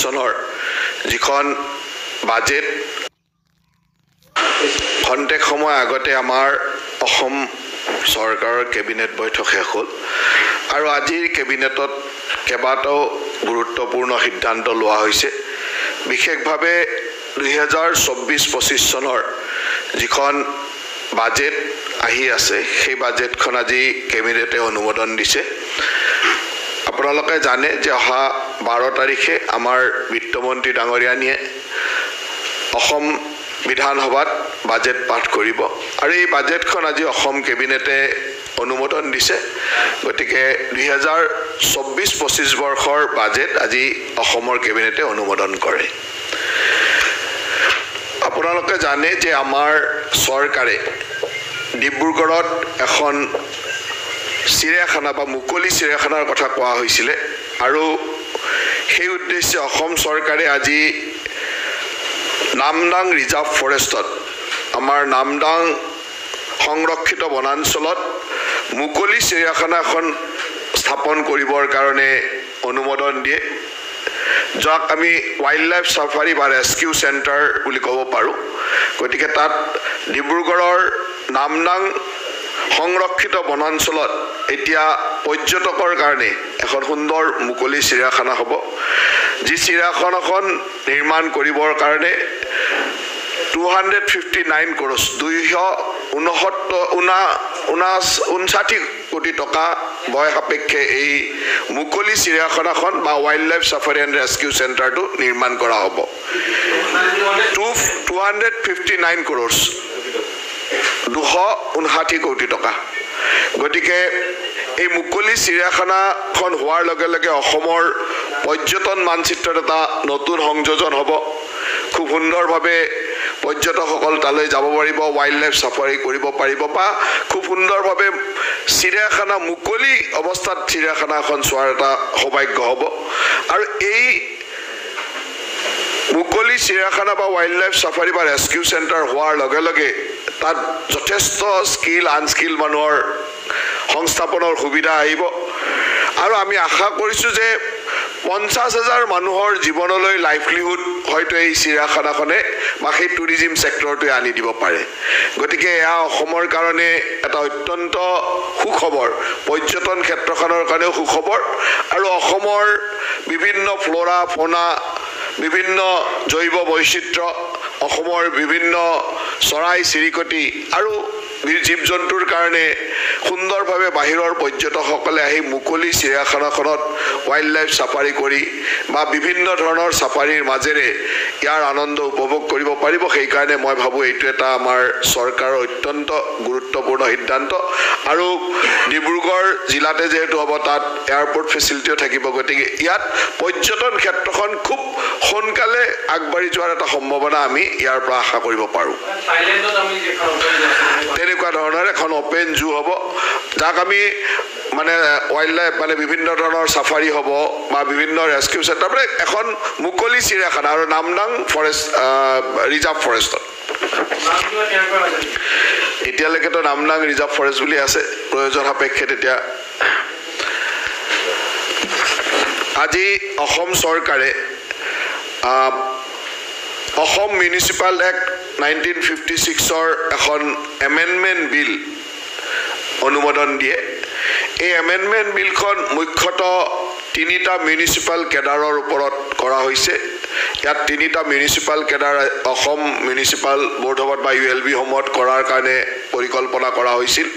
চনৰ যিখন বাজেট খন্তেক সময় আগতে আমাৰ অসম চৰকাৰৰ কেবিনেট বৈঠক শেষ হ'ল আৰু আজিৰ কেবিনেটত কেইবাটাও গুৰুত্বপূৰ্ণ সিদ্ধান্ত লোৱা হৈছে বিশেষভাৱে 2024-25 চনৰ যিখন বাজেট আহি আছে সেই বাজেটখন আজি কেবিনেটে অনুমোদন দিছে আপোনালোকে জানে যে অহা 12 তাৰিখে আমাৰ বিত্তমন্ত্ৰী ডাঙৰীয়ানীয়ে অসম বিধানসভাত বাজেট পাঠ কৰিব আৰু এই বাজেটখন আজি অসম কেবিনেটে অনুমোদন দিছে গতিকে 2024-25 বৰ্ষৰ বাজেট আজি অসমৰ কেবিনেটে অনুমোদন কৰে আপোনালোকে জানে যে আমাৰ চৰকাৰে ডিব্ৰুগড়ত এখন চিৰিয়াখানা বা মুকলি চিৰিয়াখানাৰ কথা কোৱা হৈছিল আৰু সেই উদ্দেশ্যে অসম চৰকাৰে আজি নামদাং ৰিজাৰ্ভ ফৰেষ্টত আমাৰ নামদাং সংৰক্ষিত বনাঞ্চলত মুকলি চিৰিয়াখানা এখন স্থাপন কৰিবৰ কাৰণে অনুমোদন দিয়ে যাক আমি ওয়াইল্ড লাইফ সাফাৰি বা ৰেস্কিউ সেন্টাৰ বুলি ক'ব পাৰো গতিকে তাত ডিব্ৰুগড়ৰ নামদাং সংৰক্ষিত বনাঞ্চলত এতিয়া পৰ্যটকৰ কাৰণে এখন সুন্দৰ মুকলি চিৰিয়াখানা হ'ব যি চিৰিয়াখানাখন নিৰ্মাণ কৰিবৰ কাৰণে 259 crores 259 কোটি টকা বয় সাপেক্ষে এই মুকলি চিৰিয়াখানাখন বা ওয়াইল্ড লাইফ সাফাৰি এণ্ড ৰেস্কিউ চেণ্টাৰটো নিৰ্মাণ কৰা হ'ব 259 crores 259 কোটি টকা গতিকে এই মুকলি চিৰিয়াখানাখন হোৱাৰ লগে লগে অসমৰ পৰ্যটন মানচিত্ৰত এটা নতুন সংযোজন হ'ব খুব সুন্দৰভাৱে পৰ্যটকসকল তালৈ যাব পাৰিব ওয়াইল্ড লাইফ সাফাৰি কৰিব পাৰিব বা খুব সুন্দৰভাৱে চিৰিয়াখানা মুকলি অৱস্থাত চিৰিয়াখানাখন চোৱাৰ এটা সৌভাগ্য হ'ব আৰু এই মুকলি চিৰিয়াখানা বা ওয়াইল্ড লাইফ সাফাৰি বা ৰেস্কিউ চেণ্টাৰ হোৱাৰ লগে লগে তাত যথেষ্ট স্কিল আনস্কিল মানুহৰ সংস্থাপনৰ সুবিধা আহিব আৰু আমি আশা কৰিছো যে 50,000 মানুহৰ জীৱনলৈ লাইভলিহুড হয়তো এই চিৰিয়াখানাখনে বা সেই টুৰিজিম সেক্টৰটোৱে আনি দিব পাৰে গতিকে এয়া অসমৰ কাৰণে এটা অত্যন্ত সুখবৰ পৰ্যটন ক্ষেত্ৰখনৰ কাৰণেও সুখবৰ আৰু অসমৰ বিভিন্ন ফ্লোৰা ফনা বিভিন্ন জৈৱ বৈচিত্ৰ্য অসমৰ বিভিন্ন চৰাই চিৰিকটি আৰু জীৱ জন্তুৰ কাৰণে সুন্দৰভাৱে বাহিৰৰ পৰ্যটকসকলে আহি মুকলি চিৰিয়াখানাখনত ওয়াইল্ড লাইফ সাফাৰি কৰি বা বিভিন্ন ধৰণৰ সাফাৰিৰ মাজেৰে ইয়াৰ আনন্দ উপভোগ কৰিব পাৰিব সেই কাৰণে মই ভাবো এইটো এটা আমাৰ চৰকাৰৰ অত্যন্ত গুৰুত্বপূৰ্ণ সিদ্ধান্ত আৰু ডিব্ৰুগড় জিলাতে যেহেতু হ'ব তাত এয়াৰপোৰ্ট ফেচিলিটিও থাকিব গতিকে ইয়াত পৰ্যটন ক্ষেত্ৰখন খুব সোনকালে আগবাঢ়ি যোৱাৰ এটা সম্ভাৱনা আমি ইয়াৰ পৰা আশা কৰিব পাৰো তেনেকুৱা ধৰণৰ এখন ওপেন জু হ'ব যাক আমি মানে ওয়াইল্ড লাইফ মানে বিভিন্ন ধৰণৰ সাফাৰি হ'ব বা বিভিন্ন ৰেস্কিউ চেণ্টাৰ মানে এখন মুকলি চিৰিয়াখানা আৰু নামদাং ফৰেষ্ট ৰিজাৰ্ভ ফৰেষ্টত এতিয়ালৈকেতো নামদাং ৰিজাৰ্ভ ফৰেষ্ট বুলি আছে প্ৰয়োজন সাপেক্ষে তেতিয়া আজি অসম চৰকাৰে অসম মিউনিচিপাল এক্ট 1956 এখন এমেণ্ডমেণ্ট বিল অনুমোদন দিয়ে এই এমেণ্ডমেণ্ট বিলখন মুখ্যতঃ 3টা মিউনিচিপাল কেডাৰৰ ওপৰত কৰা হৈছে ইয়াত 3টা municipal cadre Assam municipal board of বা ULB সমূহত কৰাৰ কাৰণে পৰিকল্পনা কৰা হৈছিল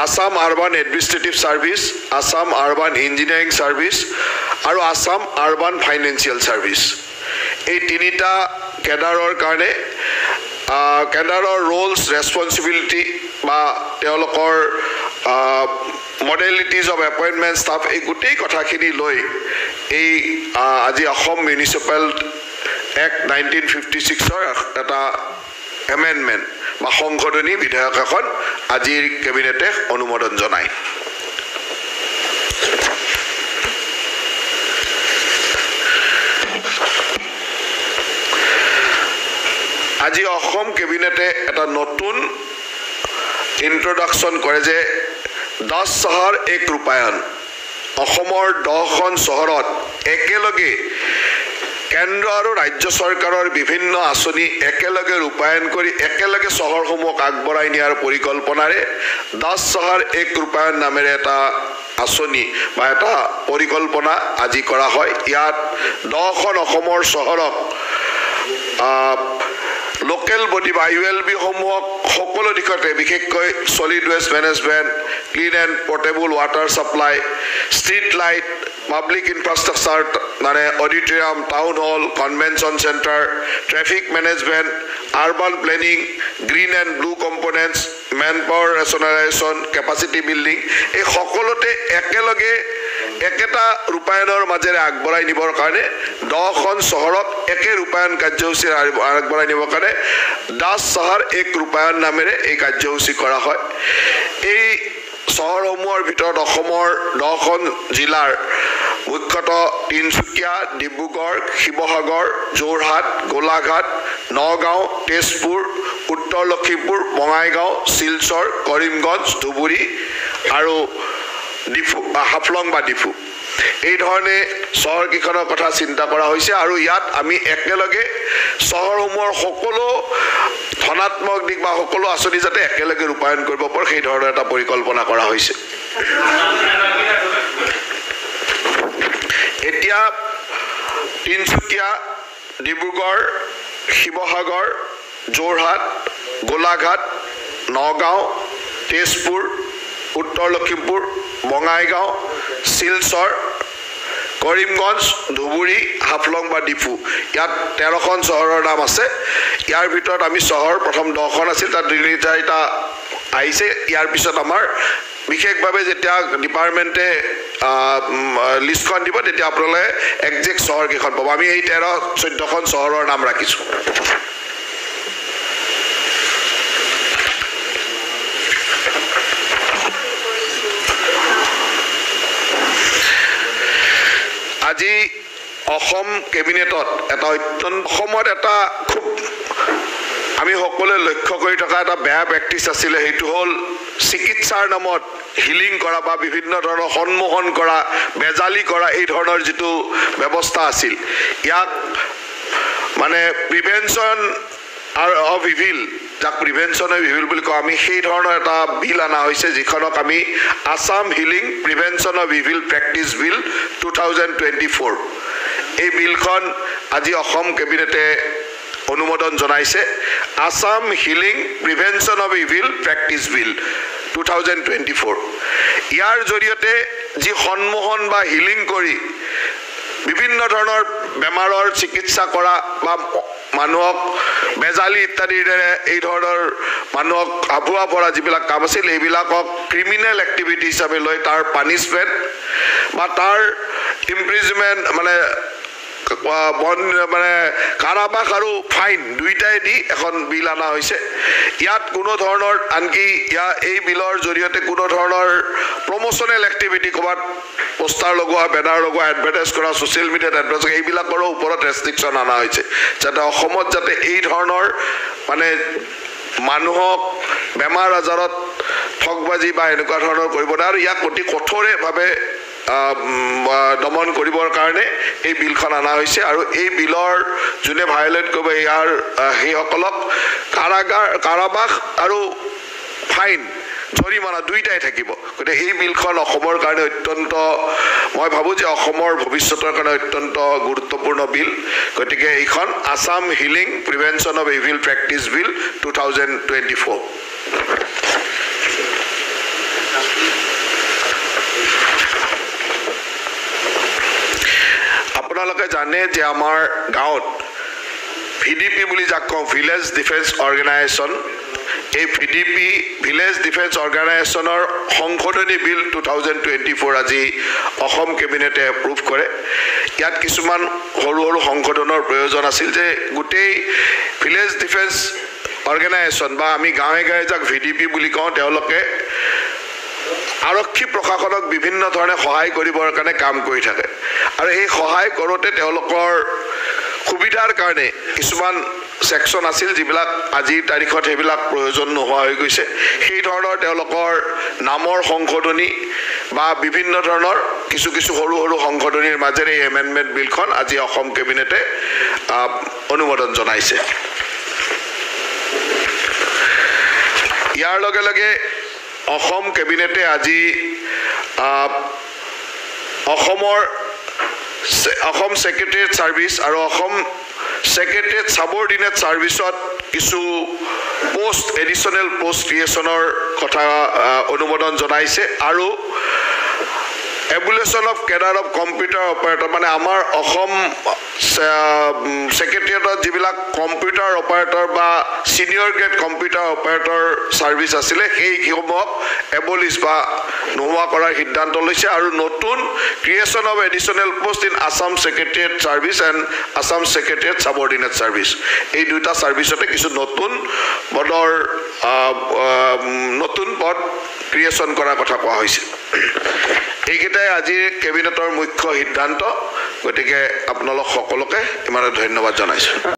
Assam urban administrative service Assam urban engineering service আৰু আসাম আৰবান ফাইনেন্সিয়েল সাৰ্ভিস এই 3টা কেডাৰৰ কাৰণে কেডাৰৰ ৰোলছ ৰেসপন্সিবিলিটি বা তেওঁলোকৰ মডেলিটিজ অফ এপইণ্টমেণ্ট ষ্টাফ এই গোটেই কথাখিনি লৈ এই আজি অসম মিউনিচিপাল এক্ট 1956 এটা এমেণ্ডমেণ্ট বা সংশোধনী বিধেয়ক এখন আজিৰ কেবিনেটে অনুমোদন জনায় আজি অসম কেবিনেটে এটা নতুন ইন্ট্ৰোডাকশন কৰে যে 10 চহৰ এক ৰূপায়ণ অসমৰ 10খন চহৰত একেলগে কেন্দ্ৰ আৰু ৰাজ্য চৰকাৰৰ বিভিন্ন আঁচনি একেলগে ৰূপায়ণ কৰি একেলগে চহৰসমূহক আগবঢ়াই নিয়াৰ পৰিকল্পনাৰে 10 চহৰ এক ৰূপায়ণ নামেৰে এটা আঁচনি বা এটা পৰিকল্পনা আজি কৰা হয়। ইয়াত 10খন অসমৰ চহৰক লোকেল বডি বা ULB সমূহক সকলো দিশতে বিশেষকৈ solid waste management, clean and portable water supply, street light, public infrastructure মানে auditorium, town hall, convention centre, traffic management, urban planning, green and blue components, man power rationalisation, capacity building, এই সকলোতে একেলগে একেটা ৰূপায়ণৰ মাজেৰে আগবঢ়াই নিবৰ কাৰণে 10খন চহৰক একে ৰূপায়ণ কাৰ্যসূচী আগবঢ়াই নিবৰ কাৰণে 10 চহৰ এক ৰূপায়ণ নামেৰে এই কাৰ্যসূচী কৰা হয়। এই চহৰসমূহৰ ভিতৰত অসমৰ 10খন জিলাৰ মুখ্যতঃ তিনিচুকীয়া, ডিব্ৰুগড়, শিৱসাগৰ, যোৰহাট, গোলাঘাট, নগাঁও, তেজপুৰ, উত্তৰ লখিমপুৰ, বঙাইগাঁও, শিলচৰ, কৰিমগঞ্জ, ধুবুৰী আৰু ডিফু বা হাফলং বা ডিফু, এই ধৰণে চহৰকেইখনৰ কথা চিন্তা কৰা হৈছে। আৰু ইয়াত আমি একেলগে চহৰসমূহৰ সকলো ধনাত্মক দিশ বা সকলো আঁচনি যাতে একেলগে ৰূপায়ণ কৰিব পাৰে সেই ধৰণৰ এটা পৰিকল্পনা কৰা হৈছে। এতিয়া তিনিচুকীয়া, ডিব্ৰুগড়, শিৱসাগৰ, যোৰহাট, গোলাঘাট, নগাঁও, তেজপুৰ, উত্তৰ লখিমপুৰ, বঙাইগাঁও, শিলচৰ, কৰিমগঞ্জ, ধুবুৰী, হাফলং বা ডিফু, ইয়াত 13খন চহৰৰ নাম আছে। ইয়াৰ ভিতৰত আমি চহৰ প্ৰথম 10খন আছিল, তাত 2-4টা আহিছে। ইয়াৰ পিছত আমাৰ বিশেষভাৱে যেতিয়া ডিপাৰ্টমেণ্টে লিষ্টখন দিব তেতিয়া আপোনালোকে একজেক্ট চহৰকেইখন পাব। আমি এই 13-14খন চহৰৰ নাম ৰাখিছোঁ। আজি অসম কেবিনেটত এটা অসমত এটা খুব আমি সকলোৱে লক্ষ্য কৰি থকা এটা বেয়া প্ৰেক্টিছ আছিলে, সেইটো হ'ল চিকিৎসাৰ নামত হিলিং কৰা বা বিভিন্ন ধৰণৰ সন্মোহন কৰা, বেজালি কৰা, এই ধৰণৰ যিটো ব্যৱস্থা আছিল, ইয়াক মানে প্ৰিভেনশ্যন অফ ইভিল, যাক প্ৰিভেনশ্যন অফ ইভিল বুলি কওঁ আমি, সেই ধৰণৰ এটা বিল অনা হৈছে যিখনক আমি Assam healing prevention of evil practice bill 2024, এই বিলখন আজি অসম কেবিনেটে অনুমোদন জনাইছে। Assam healing prevention of evil practice bill 2024, ইয়াৰ জৰিয়তে যি সন্মোহন বা হিলিং কৰি বিভিন্ন ধৰণৰ বেমাৰৰ চিকিৎসা কৰা বা মানুহক বেজালি ইত্যাদিৰ দৰে এই ধৰণৰ মানুহক আভুৱা পৰা যিবিলাক কাম আছিল এইবিলাকক ক্ৰিমিনেল এক্টিভিটি হিচাপে লৈ তাৰ পানিছমেণ্ট বা তাৰ ইমপ্ৰিজমেণ্ট মানে কাৰাবাস আৰু ফাইন দুইটাই দি এখন বিল অনা হৈছে। ইয়াত কোনো ধৰণৰ আনকি এই বিলৰ জৰিয়তে কোনো ধৰণৰ প্ৰমোচনেল এক্টিভিটি ক'ৰবাত পোষ্টাৰ লগোৱা, বেনাৰ লগোৱা, এডভাৰটাইজ কৰা, ছ'চিয়েল মিডিয়াত এডভাৰটাইজ কৰা, এইবিলাকৰো ওপৰত ৰেষ্ট্ৰিকশ্যন অনা হৈছে যাতে অসমত যাতে এই ধৰণৰ মানে মানুহক বেমাৰ আজাৰত ঠগবাজি বা এনেকুৱা ধৰণৰ কৰিব নোৱাৰে। আৰু ইয়াক অতি কঠোৰভাৱে দমন কৰিবৰ কাৰণে এই বিলখন অনা হৈছে। আৰু এই বিলৰ যোনে ভায়োলেট কৰিব ইয়াৰ সেইসকলক কাৰাবাস আৰু ফাইন জৰিমনা দুইটাই থাকিব। গতিকে এই বিলখন অসমৰ কাৰণে অত্যন্ত, মই ভাবোঁ যে অসমৰ ভৱিষ্যতৰ কাৰণে অত্যন্ত গুৰুত্বপূৰ্ণ বিল। গতিকে এইখন Assam healing prevention of evil practice bill 2024। আপোনালোকে জানে যে আমাৰ গাঁৱত VDP বুলি যাক কওঁ, ভিলেজ ডিফেন্স অৰ্গেনাইজেশ্যন, এই VDP ভিলেজ ডিফেন্স অৰ্গেনাইজেশ্যনৰ সংশোধনী বিল 2024 আজি অসম কেবিনেটে এপ্ৰুভ কৰে। ইয়াত কিছুমান সৰু সৰু সংশোধনৰ প্ৰয়োজন আছিল যে গোটেই ভিলেজ ডিফেন্স অৰ্গেনাইজেশ্যন বা আমি গাঁৱে গাঁৱে যাক VDP বুলি কওঁ, তেওঁলোকে আৰক্ষী প্ৰশাসনক বিভিন্ন ধৰণে সহায় কৰিবৰ কাৰণে কাম কৰি থাকে। আৰু এই সহায় কৰোঁতে তেওঁলোকৰ সুবিধাৰ কাৰণে কিছুমান সেকশন আছিল যিবিলাক আজিৰ তাৰিখত সেইবিলাক প্ৰয়োজন নোহোৱা হৈ গৈছে সেই ধৰণৰ তেওঁলোকৰ নামৰ সংশোধনী বা বিভিন্ন ধৰণৰ কিছু কিছু সৰু সৰু সংশোধনীৰ মাজেৰে এই এমেণ্ডমেণ্ট বিলখন আজি অসম কেবিনেটে অনুমোদন জনাইছে ইয়াৰ লগে লগে অসম কেবিনেটে আজি অসম সেক্ৰেটাৰিয়েট সাৰ্ভিস আৰু অসম সেক্ৰেটাৰিয়েট সাবঅৰ্ডিনেট সাৰ্ভিসত কিছু পোষ্ট এডিশনাল পোষ্ট ক্ৰিয়েচনৰ কথা অনুমোদন জনাইছে আৰু abolition of cadre of computer operator মানে আমাৰ অসম সেক্ৰেটাৰিয়েটত যিবিলাক কম্পিউটাৰ অপাৰেটৰ বা senior grade computer operator service আছিলে সেইসমূহক এবলিশ বা নোহোৱা কৰাৰ সিদ্ধান্ত লৈছে আৰু নতুন creation of additional post in Assam secretariat service and Assam secretariat subordinate service এই দুটা সাৰ্ভিসতে কিছু নতুন পদৰ নতুন পদ ক্ৰিয়েচন কৰাৰ কথা কোৱা হৈছে এইকেইটাই আজি কেবিনেটৰ মুখ্য সিদ্ধান্ত গতিকে আপোনালোক সকলোকে ইমানে ধন্যবাদ জনাইছো